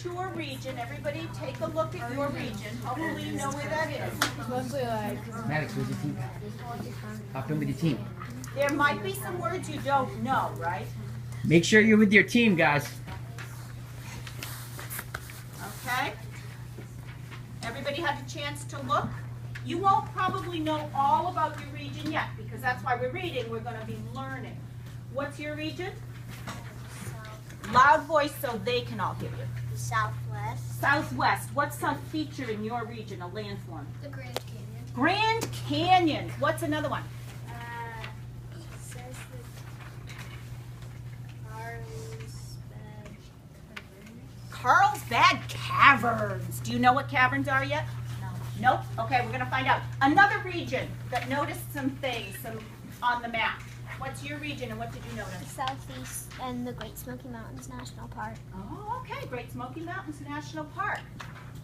your region. Everybody take a look at your region. Hopefully you know where that is. Mostly like... Maddox, where's your team? Hop in with your team. There might be some words you don't know, right? Make sure you're with your team, guys. Okay? Everybody had a chance to look? You won't probably know all about your region yet, because that's why we're reading. We're going to be learning. What's your region? Loud voice so they can all hear you. The Southwest. Southwest. What's some feature in your region, a landform? The Grand Canyon. Grand Canyon. What's another one? It says the Carlsbad Caverns. Do you know what caverns are yet? No. Nope. Okay, we're going to find out. Another region that noticed some things on the map. What's your region and what did you notice? The Southeast and the Great Smoky Mountains National Park. Oh, okay. Great Smoky Mountains National Park.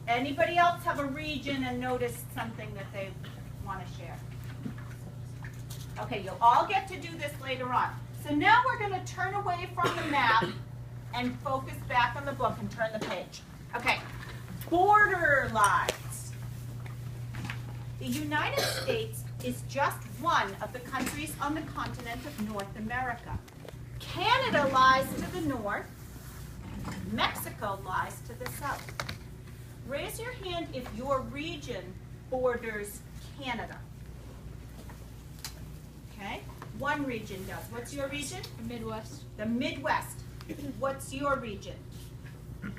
Anybody else have a region and noticed something that they want to share? Okay, you'll all get to do this later on. So now we're going to turn away from the map and focus back on the book and turn the page. Okay, border lines. The United States is just one of the countries on the continent of North America. Canada lies to the north. Mexico lies to the south. Raise your hand if your region borders Canada. Okay, one region does. What's your region? The Midwest. The Midwest. What's your region? You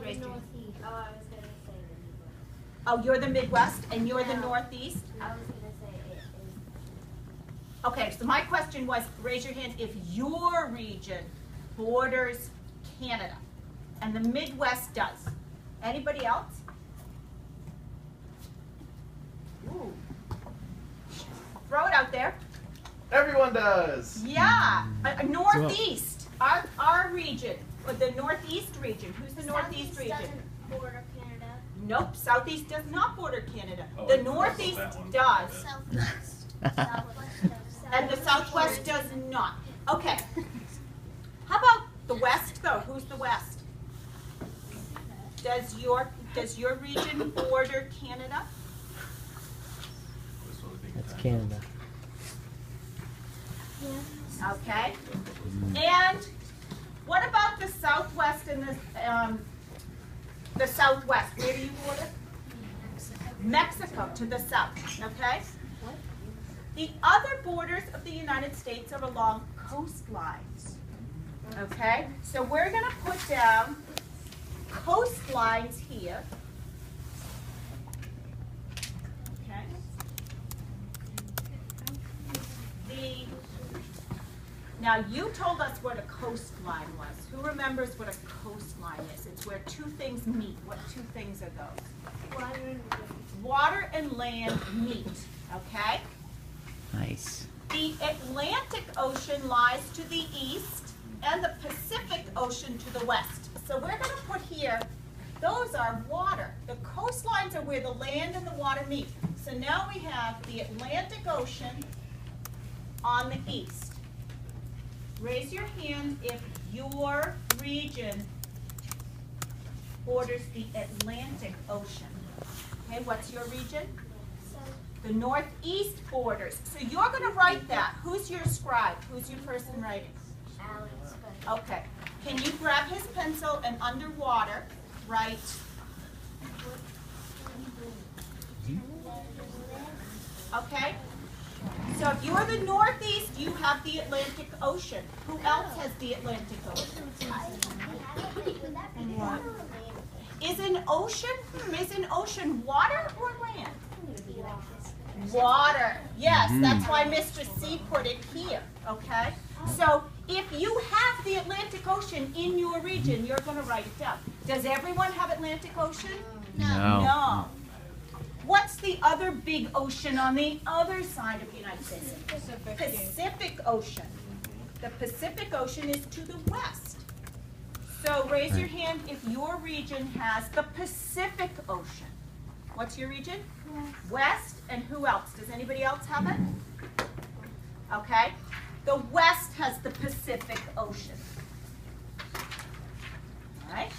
raised your hand. Northeast. Oh, I was going to say the Midwest. Oh, you're the Midwest and you're the No. Northeast? I was going to say it is. Okay, so my question was, raise your hand if your region borders Canada. And the Midwest does. Anybody else? Ooh. Throw it out there. Everyone does. Yeah, Northeast. Our region, or the Northeast region. Who's the Northeast region? Doesn't border Canada. Nope, Southeast does not border Canada. Oh, The I Northeast that one. does. Southwest. Southwest does. And the Southwest does not. Okay. How about the West, though? Who's the West? Does your region border Canada? That's Canada. Yeah. Okay. And what about the Southwest and the Southwest? Where do you border? Mexico to the south. Okay. The other borders of the United States are along coastlines. Okay. So we're going to put down coastlines here. Okay. Now you told us what a coastline was. Who remembers what a coastline is? It's where two things meet. What two things are those? Water and land. Water and land meet. Okay? Nice. The Atlantic Ocean lies to the east and the Pacific Ocean to the west. So we're going to put here, those are water. The coastlines are where the land and the water meet. So now we have the Atlantic Ocean on the east. Raise your hand if your region borders the Atlantic Ocean. Okay, what's your region? The Northeast borders. So you're going to write that. Who's your scribe? Who's your person writing? Alex. Okay. Can you grab his pencil and underwater write? Okay. So if you're the Northeast, you have the Atlantic Ocean. Who else has the Atlantic Ocean? Is an ocean water or land? Water. Yes, that's why Mr. C put it here. Okay. So if you have the Atlantic Ocean in your region, you're going to write it down. Does everyone have Atlantic Ocean? No. No. What's the other big ocean on the other side of the United States? Pacific Ocean. The Pacific Ocean is to the west. So raise your hand if your region has the Pacific Ocean. What's your region? West. And who else? Does anybody else have it? Okay. The West has the Pacific Ocean. All right.